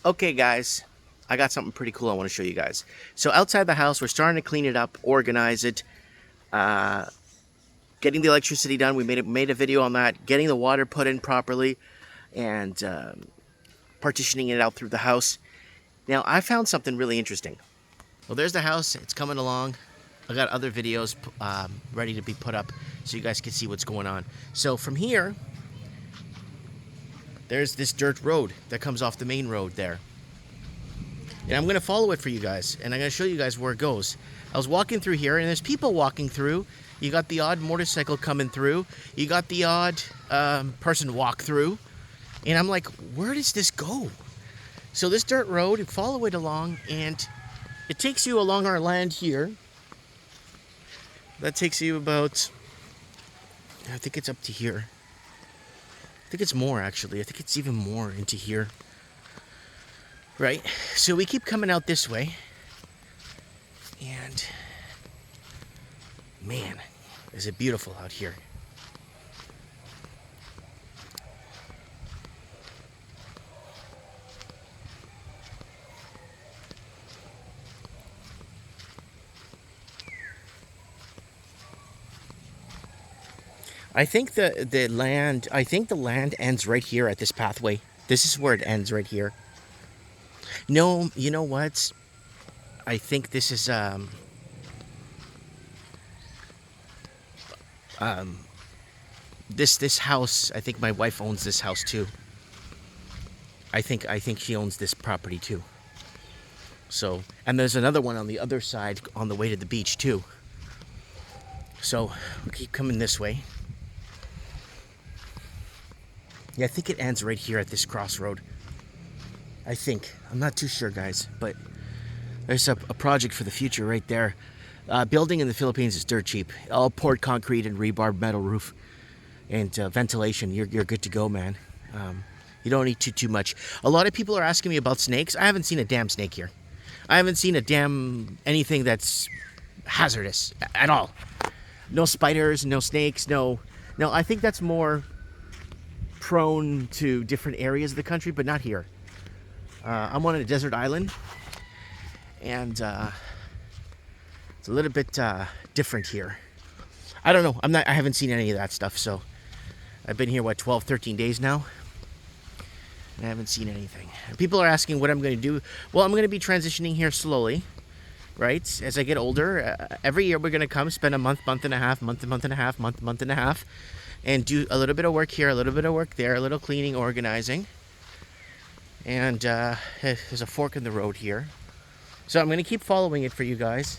Okay, guys, I got something pretty cool I want to show you guys. So outside the house, we're starting to clean it up, organize it, uh, getting the electricity done. We made a video on that, getting the water put in properly, and partitioning it out through the house. Now, I found something really interesting. Well, there's the house. It's coming along. I got other videos ready to be put up so you guys can see what's going on. So from here, there's this dirt road that comes off the main road there. And I'm going to follow it for you guys, and I'm going to show you guys where it goes. I was walking through here, and there's people walking through. You got the odd motorcycle coming through. You got the odd person walk through. And I'm like, where does this go? So this dirt road, you follow it along, and it takes you along our land here. That takes you about, I think it's up to here. I think it's more, actually. I think it's even more into here. Right? So we keep coming out this way. And man, is it beautiful out here. I think the land ends right here at this pathway. This is where it ends right here. No, you know what? I think this is this house. I think my wife owns this house too. I think she owns this property too. So, and there's another one on the other side on the way to the beach too. So, we keep coming this way. Yeah, I think it ends right here at this crossroad. I think. I'm not too sure, guys, but there's a project for the future right there. Building in the Philippines is dirt cheap. All poured concrete and rebar metal roof and ventilation. You're good to go, man. You don't need too much. A lot of people are asking me about snakes. I haven't seen a damn snake here. I haven't seen a damn anything that's hazardous at all. No spiders, no snakes, no. I think that's more prone to different areas of the country, but not here. I'm on a desert island, and it's a little bit different here. I don't know. I haven't seen any of that stuff, so I've been here 12, 13 days now. And I haven't seen anything. And people are asking what I'm going to do. Well, I'm going to be transitioning here slowly, right? As I get older, every year we're going to come spend a month and a half, month and a half, and do a little bit of work here, a little bit of work there, a little cleaning, organizing. And there's a fork in the road here. So I'm going to keep following it for you guys.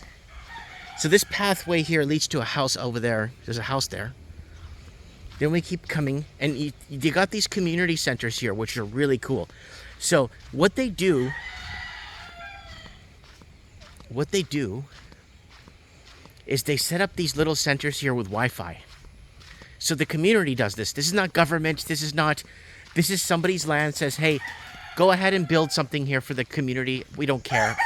So this pathway here leads to a house over there. There's a house there. Then we keep coming, and you got these community centers here, which are really cool. So what they do is they set up these little centers here with Wi-Fi. So the community does this. This is not government. This is somebody's land. Says, hey, go ahead and build something here for the community. We don't care.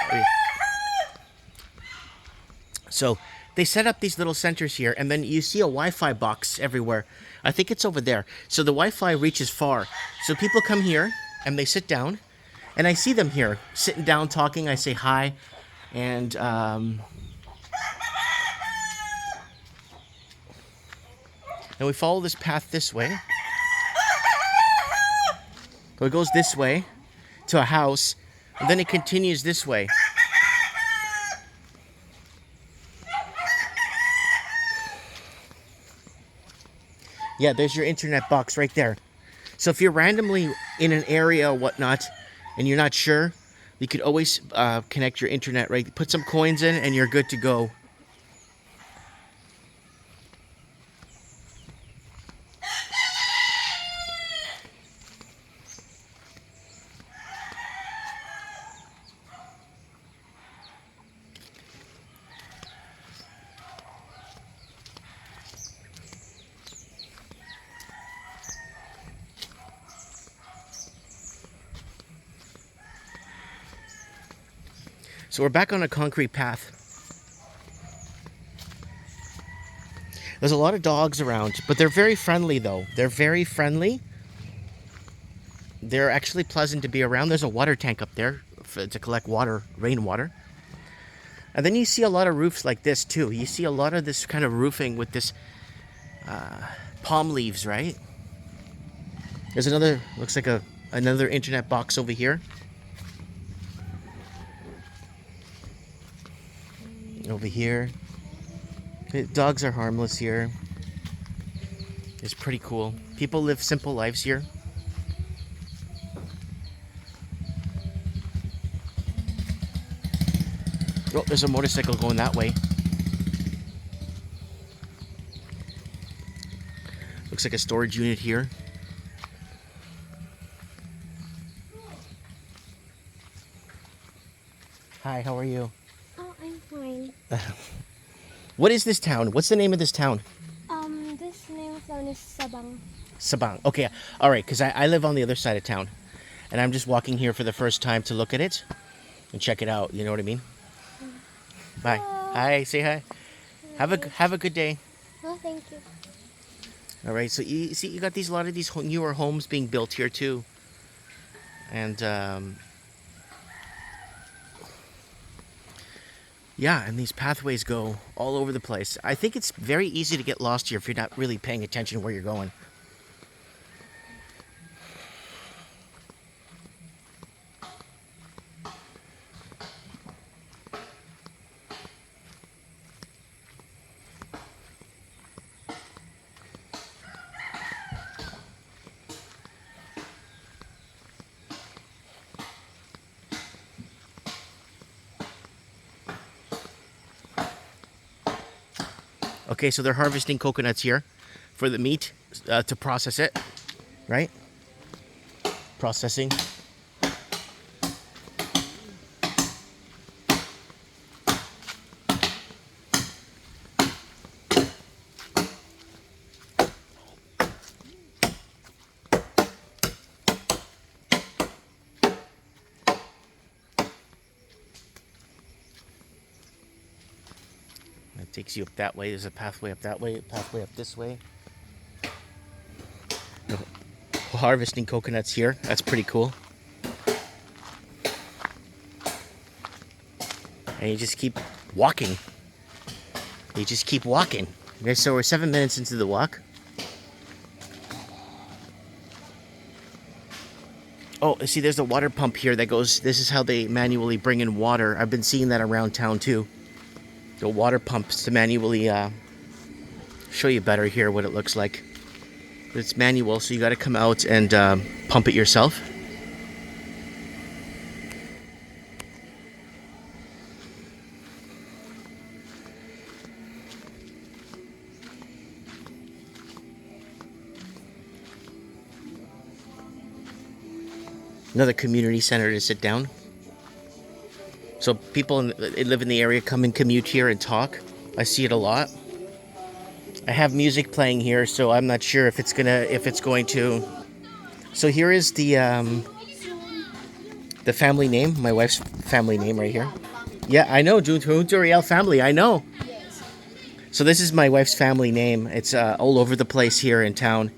So they set up these little centers here, and then you see a Wi-Fi box everywhere. I think it's over there. So the Wi-Fi reaches far. So people come here, and they sit down, and I see them here, sitting down, talking. I say hi, and we follow this path this way. So it goes this way to a house, and then it continues this way. Yeah, there's your internet box right there. So if you're randomly in an area or whatnot, and you're not sure, you could always connect your internet, right? Put some coins in, and you're good to go. So we're back on a concrete path. There's a lot of dogs around, but they're very friendly though. They're very friendly. they're actually pleasant to be around. There's a water tank up there to collect water, rainwater. And then you see a lot of roofs like this too. You see a lot of this kind of roofing with this palm leaves, right? There's another, looks like another internet box over here. Over here. The dogs are harmless here. It's pretty cool. People live simple lives here. Oh, there's a motorcycle going that way. Looks like a storage unit here. Hi, how are you? Oh, I'm fine. What is this town? What's the name of this town? This name of town is Sabang. Sabang. Okay, all right, because I live on the other side of town. And I'm just walking here for the first time to look at it and check it out. You know what I mean? Bye. Hello. Hi, say hi. Have a good day. Oh, thank you. All right, so you see, you got a lot of these newer homes being built here too. And yeah, and these pathways go all over the place. I think it's very easy to get lost here if you're not really paying attention where you're going. Okay, so they're harvesting coconuts here for the meat to process it, right? Processing. It takes you up that way. There's a pathway up that way, a pathway up this way. Harvesting coconuts here. That's pretty cool. And you just keep walking. You just keep walking. Okay, so we're 7 minutes into the walk. Oh, see, there's a water pump here that goes. This is how they manually bring in water. I've been seeing that around town too. The water pumps to manually show you better here what it looks like. It's manual, so you got to come out and pump it yourself. Another community center to sit down. So people that live in the area come and commute here and talk. I see it a lot. I have music playing here, so I'm not sure if it's going to. So here is the family name, my wife's family name right here. Yeah, I know, Juntoriel family. I know. So this is my wife's family name. It's all over the place here in town,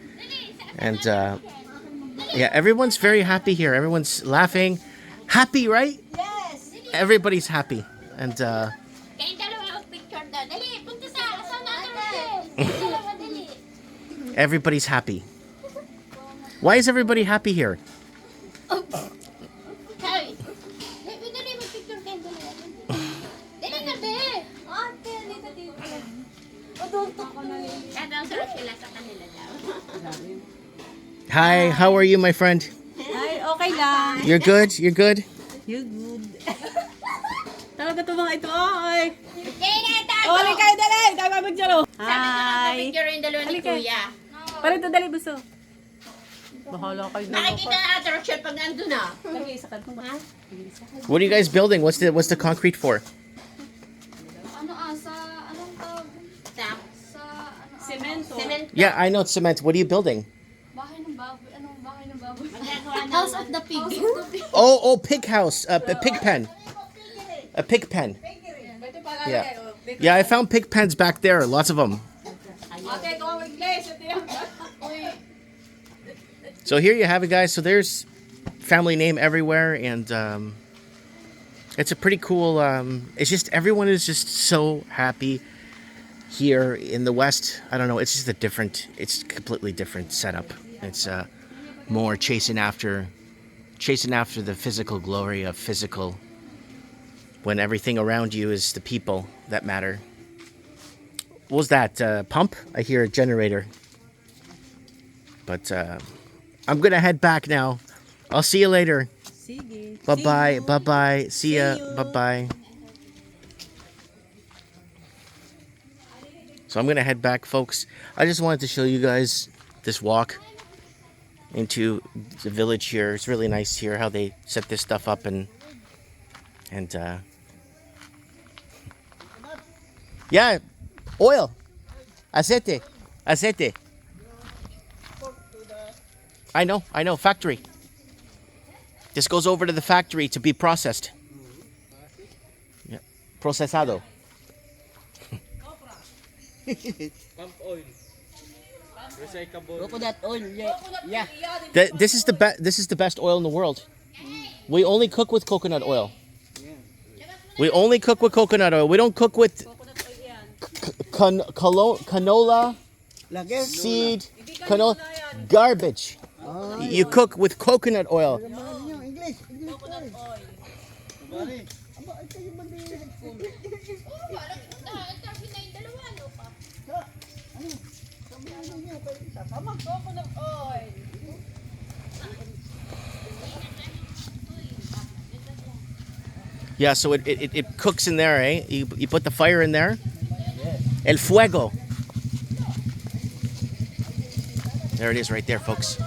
and yeah, everyone's very happy here. Everyone's laughing, happy, right? Everybody's happy, and everybody's happy. Why is everybody happy here? Hi, how are you, my friend? Ay, okay lang. You're good? You're good? You're good. Talaga to mga ito, ay. Oh, halika kayo, dali. Tayo magbigyan. Hi. Picture yung dalawa ni Halika. Kuya. Parito, dali, buso. Bahala kayo. Nakikita na natin Rochelle pag nandun na. Lagi, isa ka ha? What are you guys building? What's the concrete for? Sa anong tawag? Sa Semento. cement. Yeah, I know it's cement. What are you building? Bahay ng baboy. Anong bahay ng baboy? Magagawa na. House of the pig. Oh, pig house. A pig pen. A pig pen. Yeah. Yeah, I found pig pens back there. Lots of them. So here you have it, guys. So there's family name everywhere, and it's a pretty cool. It's just everyone is just so happy here in the West. I don't know. It's just it's completely different setup. It's more chasing after the physical glory of physical, when everything around you is the people that matter. What was that? Pump? I hear a generator. But I'm gonna head back now. I'll see you later. Sige. Bye See bye. you. Bye bye. See ya. See you. Bye bye. So I'm gonna head back, folks. I just wanted to show you guys this walk into the village here. It's really nice here how they set this stuff up, and yeah, oil. Aceite. I know, factory. This goes over to the factory to be processed. Yeah. Procesado. Pump oil. Recyclable. Coconut oil, yeah. This is the best oil in the world. We only cook with coconut oil. We only cook with coconut oil. We don't cook with canola Lager. seed, canola garbage. You cook with coconut oil. English. Yeah, so it cooks in there, eh? You put the fire in there. El fuego. There it is right there, folks.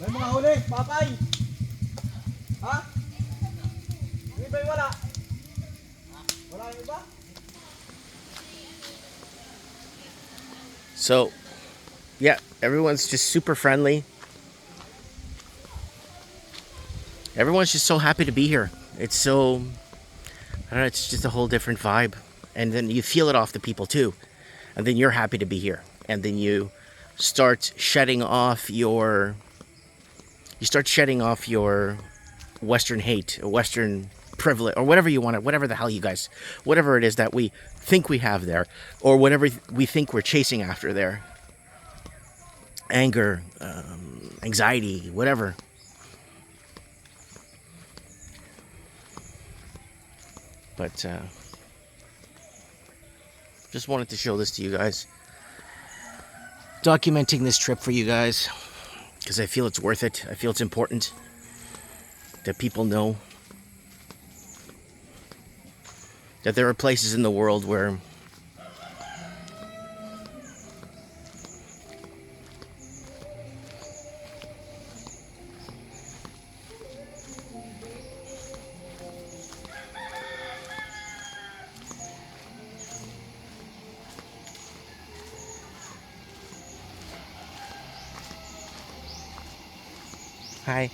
May mga huli, papay. Ha? Hindi ba yung wala? Wala yung iba? So, yeah, everyone's just super friendly. Everyone's just so happy to be here. It's so, I don't know, it's just a whole different vibe. And then you feel it off the people too. And then you're happy to be here. And then you start shedding off your Western hate, or Western privilege, or whatever you want it, whatever the hell you guys, whatever it is that we think we have there, or whatever we think we're chasing after there. Anger, anxiety, whatever. But just wanted to show this to you guys. Documenting this trip for you guys, because I feel it's worth it. I feel it's important that people know that there are places in the world where hi.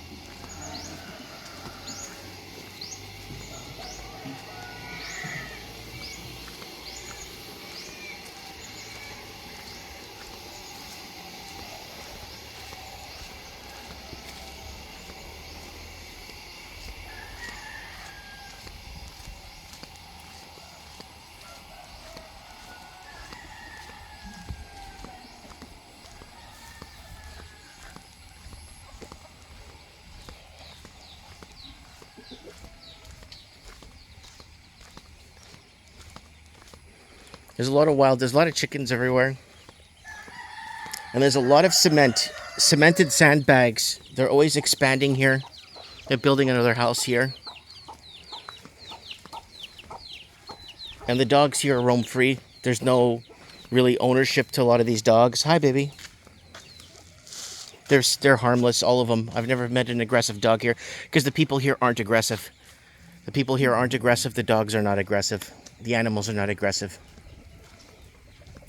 There's a lot of chickens everywhere. And there's a lot of cemented sandbags. They're always expanding here. They're building another house here. And the dogs here are roam free. There's no really ownership to a lot of these dogs. Hi, baby. They're harmless, all of them. I've never met an aggressive dog here because the people here aren't aggressive. The people here aren't aggressive. The dogs are not aggressive. The animals are not aggressive.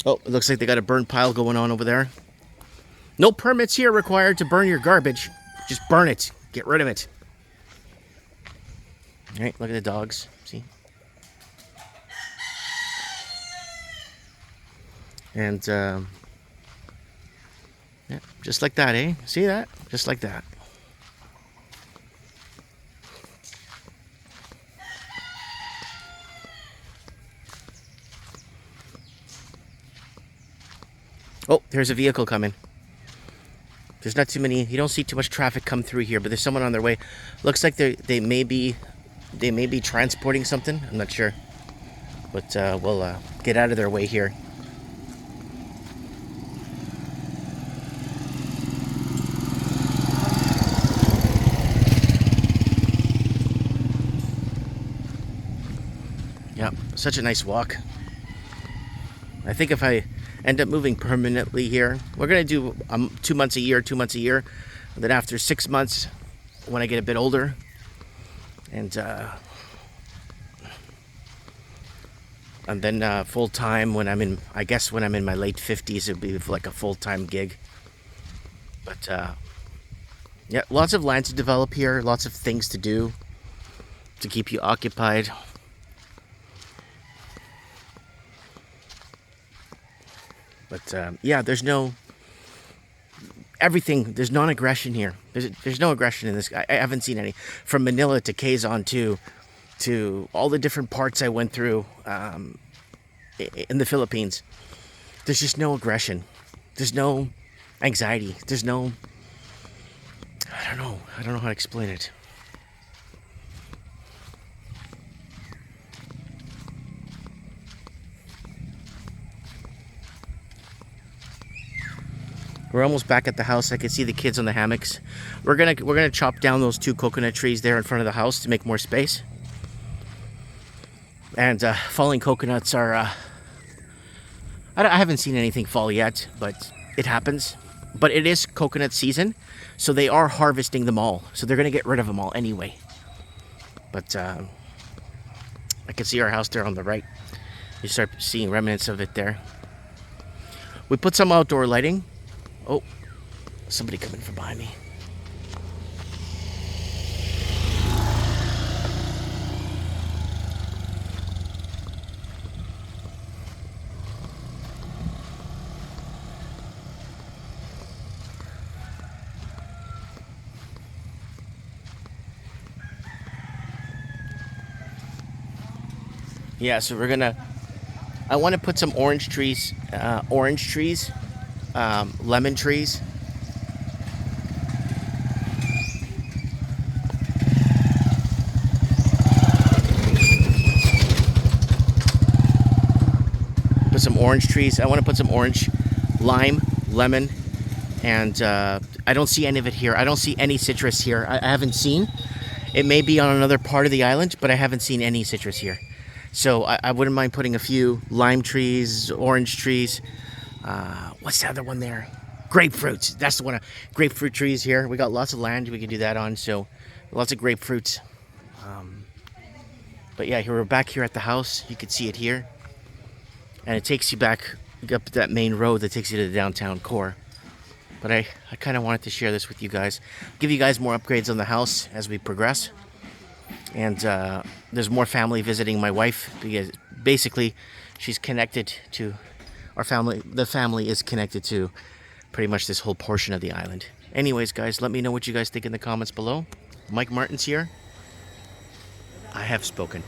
Oh, it looks like they got a burn pile going on over there. No permits here required to burn your garbage. Just burn it. Get rid of it. All right, look at the dogs. See? And yeah, just like that, eh? See that? Just like that. Oh, there's a vehicle coming. There's not too many. You don't see too much traffic come through here, but there's someone on their way. Looks like they may be transporting something. I'm not sure, but we'll get out of their way here. Yeah, such a nice walk. I think if I end up moving permanently here, we're gonna do 2 months a year. And then after 6 months, when I get a bit older, and then full time when I'm in my late 50s, it'll be like a full time gig. But yeah, lots of land to develop here, lots of things to do to keep you occupied. But yeah, there's no There's non-aggression here. There's no aggression in this. I haven't seen any. From Manila to Quezon to all the different parts I went through in the Philippines. There's just no aggression. There's no anxiety. There's no. I don't know how to explain it. We're almost back at the house. I can see the kids on the hammocks. We're gonna chop down those 2 coconut trees there in front of the house to make more space. And falling coconuts are. I haven't seen anything fall yet, but it happens. But it is coconut season, so they are harvesting them all. So they're gonna get rid of them all anyway. But I can see our house there on the right. You start seeing remnants of it there. We put some outdoor lighting. Oh, somebody coming from behind me. Yeah, so I want to put some orange trees, lemon trees. Put some orange trees. I want to put some orange, lime, lemon, and I don't see any of it here. I don't see any citrus here. I haven't seen. It may be on another part of the island, but I haven't seen any citrus here. So I wouldn't mind putting a few lime trees, orange trees. What's the other one there? Grapefruits. That's the one. Grapefruit trees here. We got lots of land we can do that on. So lots of grapefruits. But yeah, here we're back here at the house. You can see it here. And it takes you back up that main road that takes you to the downtown core. But I kind of wanted to share this with you guys. Give you guys more upgrades on the house as we progress. And there's more family visiting my wife because basically she's connected to our family. The family is connected to pretty much this whole portion of the island. Anyways, guys, let me know what you guys think in the comments below. Mike Martin's here. I have spoken.